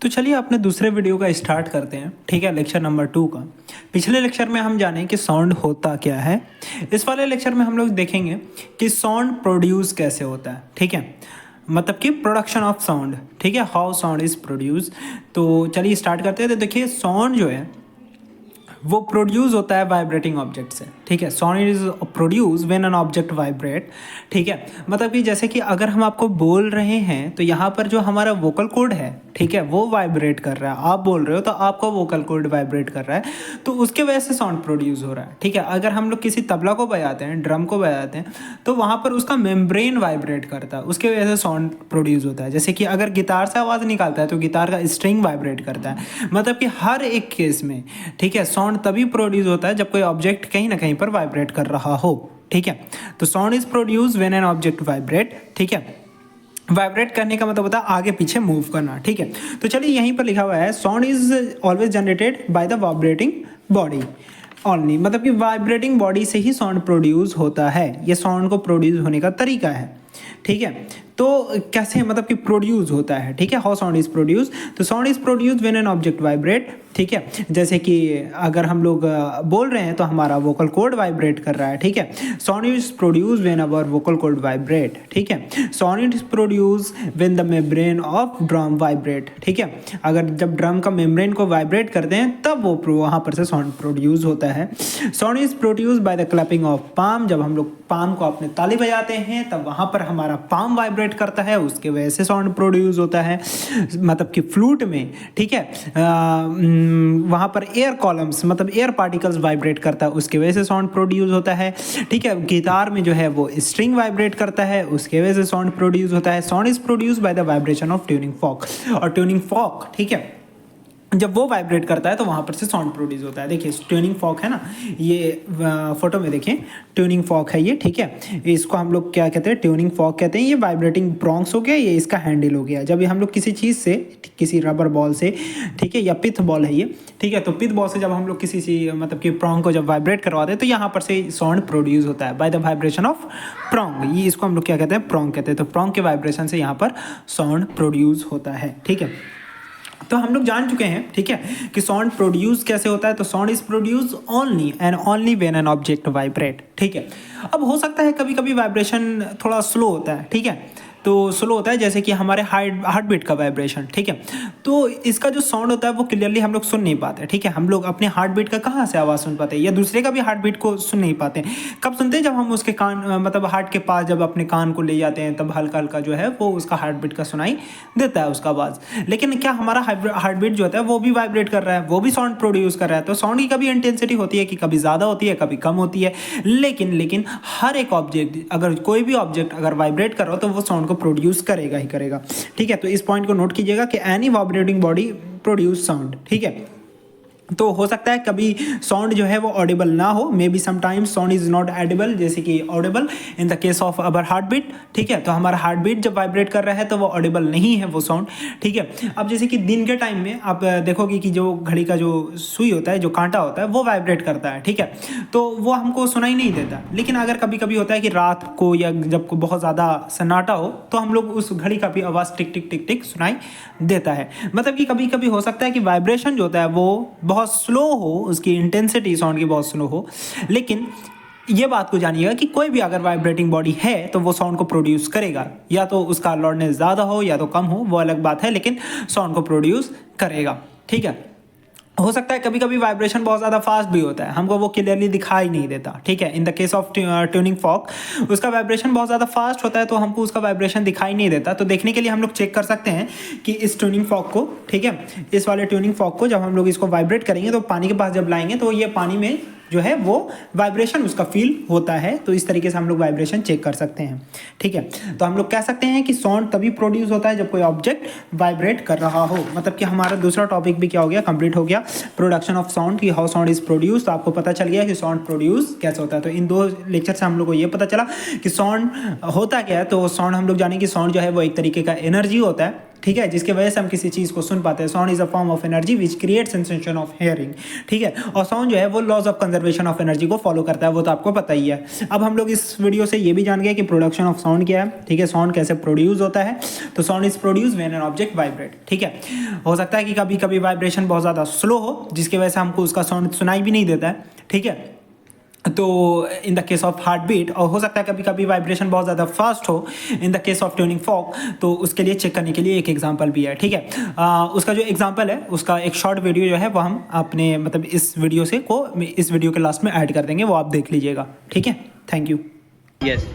तो चलिए अपने दूसरे वीडियो का स्टार्ट करते हैं। ठीक है, लेक्चर नंबर 2 का। पिछले लेक्चर में हम जाने कि साउंड होता क्या है। इस वाले लेक्चर में हम लोग देखेंगे कि साउंड प्रोड्यूस कैसे होता है। ठीक है, मतलब कि प्रोडक्शन ऑफ साउंड। ठीक है, हाउ साउंड इज प्रोड्यूस। तो चलिए स्टार्ट करते हैं। तो देखिए साउंड जो है वो प्रोड्यूस होता है वाइब्रेटिंग ऑब्जेक्ट से। ठीक है, sound is produce when an object vibrate. ठीक है, मतलब कि जैसे कि अगर हम आपको बोल रहे हैं तो यहाँ पर जो हमारा वोकल कॉर्ड है, ठीक है, वो वाइब्रेट कर रहा है। आप बोल रहे हो तो आपका वोकल कॉर्ड वाइब्रेट कर रहा है, तो उसके वजह से साउंड प्रोड्यूस हो रहा है। ठीक है, अगर हम लोग किसी तबला को बजाते हैं, ड्रम को बजाते हैं, तो वहाँ पर उसका मेम्ब्रेन वाइब्रेट करता है, उसके वजह से साउंड प्रोड्यूस होता है। जैसे कि अगर गिटार से आवाज़ निकालता है तो गिटार का स्ट्रिंग वाइब्रेट करता है। मतलब कि हर एक केस में, ठीक है, साउंड तभी प्रोड्यूस होता है जब कोई ऑब्जेक्ट कहीं ना कहीं पर वाइब्रेट कर रहा हो। ठीक है, तो sound is produce when an object vibrate. ठीक है, वाइब्रेट करने का मतलब होता है आगे पीछे मूव करना। ठीक है, तो चलिए यहीं पर लिखा हुआ है sound is always generated by the vibrating body only. मतलब कि वाइब्रेटिंग बॉडी से ही साउंड प्रोड्यूस होता है। ये साउंड को प्रोड्यूस होने का तरीका है। ठीक है, तो कैसे मतलब कि प्रोड्यूस होता है। ठीक है, हाउ साउंड इज प्रोड्यूस। तो sound is produce when an object vibrate. ठीक है, जैसे कि अगर हम लोग बोल रहे हैं तो हमारा वोकल कॉर्ड वाइब्रेट कर रहा है। ठीक है, sound is produce when our vocal cord vibrate. ठीक है, sound is produce when the membrane of drum vibrate. ठीक है, अगर जब ड्रम का मेम्ब्रेन को वाइब्रेट करते हैं तब वो वहाँ पर से साउंड प्रोड्यूस होता है। Sound is produce by the clapping of palm. जब हम लोग पाम को अपने ताली बजाते हैं तब वहाँ पर हमारा पाम वाइब्रेट करता है, उसके वजह से साउंड प्रोड्यूस होता है। मतलब कि फ्लूट में, ठीक है, वहाँ पर एयर कॉलम्स मतलब एयर पार्टिकल्स वाइब्रेट करता है, उसके वजह से साउंड प्रोड्यूस होता है। ठीक है, गिटार में जो है वो स्ट्रिंग वाइब्रेट करता है, उसके वजह से साउंड प्रोड्यूस होता है। Sound is produce by the vibration of tuning fork. और ट्यूनिंग फॉर्क, ठीक है, जब वो वाइब्रेट करता है तो वहाँ पर से साउंड प्रोड्यूस होता है। देखिए ट्यूनिंग फॉर्क है ना, ये फोटो में देखें, ट्यूनिंग फॉर्क है ये। ठीक है, इसको हम लोग क्या कहते हैं, ट्यूनिंग फॉर्क कहते हैं। ये वाइब्रेटिंग प्रॉन्ग्स हो गया, ये इसका हैंडल हो गया। जब हम लोग किसी चीज़ से, किसी रबर बॉल से, ठीक है, या पिथ बॉल है ये, ठीक है, तो पिथ बॉल से जब हम लोग किसी सी मतलब कि प्रॉन्ग को जब वाइब्रेट करवाते हैं तो यहाँ पर से साउंड प्रोड्यूस होता है by the vibration of prong. ये इसको हम लोग क्या कहते हैं, प्रॉन्ग कहते हैं। तो प्रॉन्ग के वाइब्रेशन से यहाँ पर साउंड प्रोड्यूस होता है। ठीक है, तो हम लोग जान चुके हैं, ठीक है, कि साउंड प्रोड्यूस कैसे होता है। तो sound is produce only and only when an object vibrate. ठीक है, अब हो सकता है कभी कभी वाइब्रेशन थोड़ा स्लो होता है। ठीक है, तो स्लो होता है जैसे कि हमारे हार्ट बीट का वाइब्रेशन। ठीक है, तो इसका जो साउंड होता है वो क्लियरली हम लोग सुन नहीं पाते। ठीक है, हम लोग अपने हार्ट बीट का कहाँ से आवाज़ सुन पाते हैं, या दूसरे का भी हार्ट बीट को सुन नहीं पाते। कब सुनते हैं, जब हम उसके कान मतलब हार्ट के पास जब अपने कान को ले जाते हैं तब हल्का हल्का जो है वो उसका हार्ट बीट का सुनाई देता है उसका आवाज़। लेकिन क्या हमारा हार्ट बीट जो होता है वो भी वाइब्रेट कर रहा है, वो भी साउंड प्रोड्यूस कर रहा है। तो साउंड की कभी इंटेंसिटी होती है कि कभी ज़्यादा होती है, कभी कम होती है। लेकिन हर एक ऑब्जेक्ट, अगर कोई भी ऑब्जेक्ट अगर वाइब्रेट कर रहा हो तो वो साउंड को प्रोड्यूस करेगा ही करेगा। ठीक है, तो इस पॉइंट को नोट कीजिएगा कि any vibrating body produce sound. ठीक है, तो हो सकता है कभी साउंड जो है वो ऑडिबल ना हो, may be sometimes sound is not audible, जैसे कि audible in the case of our heart beat. ठीक है, तो हमारा हार्ट बीट जब वाइब्रेट कर रहा है तो वो ऑडिबल नहीं है वो साउंड। ठीक है, अब जैसे कि दिन के टाइम में आप देखोगे कि जो घड़ी का जो सुई होता है, जो कांटा होता है, वो वाइब्रेट करता है। ठीक है, तो वो हमको सुनाई नहीं देता। लेकिन अगर कभी कभी होता है कि रात को या जब बहुत ज़्यादा सन्नाटा हो तो हम लोग उस घड़ी का भी आवाज़ टिक टिक टिक टिक सुनाई देता है। मतलब कि कभी कभी हो सकता है कि वाइब्रेशन जो होता है वो बहुत स्लो हो, उसकी इंटेंसिटी साउंड की बहुत स्लो हो। लेकिन ये बात को जानिएगा कि कोई भी अगर वाइब्रेटिंग बॉडी है तो वो साउंड को प्रोड्यूस करेगा, या तो उसका लाउडनेस ज़्यादा हो या तो कम हो, वो अलग बात है, लेकिन साउंड को प्रोड्यूस करेगा। ठीक है, हो सकता है कभी कभी वाइब्रेशन बहुत ज़्यादा फास्ट भी होता है, हमको वो क्लियरली दिखाई नहीं देता। ठीक है, इन the case of tuning fork उसका वाइब्रेशन बहुत ज़्यादा फास्ट होता है तो हमको उसका वाइब्रेशन दिखाई नहीं देता। तो देखने के लिए हम लोग चेक कर सकते हैं कि इस ट्यूनिंग फॉर्क को, ठीक है, इस वाले ट्यूनिंग फॉर्क को जब हम लोग इसको वाइब्रेट करेंगे तो पानी के पास जब लाएंगे तो ये पानी में जो है वो वाइब्रेशन उसका फील होता है। तो इस तरीके से हम लोग वाइब्रेशन चेक कर सकते हैं। ठीक है, तो हम लोग कह सकते हैं कि साउंड तभी प्रोड्यूस होता है जब कोई ऑब्जेक्ट वाइब्रेट कर रहा हो। मतलब कि हमारा दूसरा टॉपिक भी क्या हो गया, कंप्लीट हो गया, प्रोडक्शन ऑफ साउंड, की हाउ साउंड इज प्रोड्यूस। तो आपको पता चल गया कि साउंड प्रोड्यूस कैसे होता है। तो इन दो लेक्चर से हम लोग को ये पता चला कि साउंड होता क्या है। तो साउंड हम लोग जाने कि साउंड जो है वो एक तरीके का एनर्जी होता है। ठीक है, जिसकी वजह से हम किसी चीज़ को सुन पाते हैं। Sound is a form of energy which create sensation of hearing, ठीक है। और साउंड जो है वो laws of conservation of energy को फॉलो करता है, वो तो आपको पता ही है। अब हम लोग इस वीडियो से ये भी जान गए कि प्रोडक्शन ऑफ साउंड क्या है, ठीक है, साउंड कैसे प्रोड्यूस होता है। तो sound is produce when an object vibrate, ठीक है। हो सकता है कि कभी कभी वाइब्रेशन बहुत ज़्यादा स्लो हो, जिसकी वजह से हमको उसका साउंड सुनाई भी नहीं देता है, ठीक है। तो in the case of heart beat, और हो सकता है कभी कभी वाइब्रेशन बहुत ज़्यादा फास्ट हो in the case of tuning fork. तो उसके लिए चेक करने के लिए एक एग्जांपल भी है, ठीक है। उसका जो एग्जांपल है उसका एक शॉर्ट वीडियो जो है वो हम अपने मतलब इस वीडियो के लास्ट में ऐड कर देंगे, वो आप देख लीजिएगा, ठीक है। Thank you. Yes.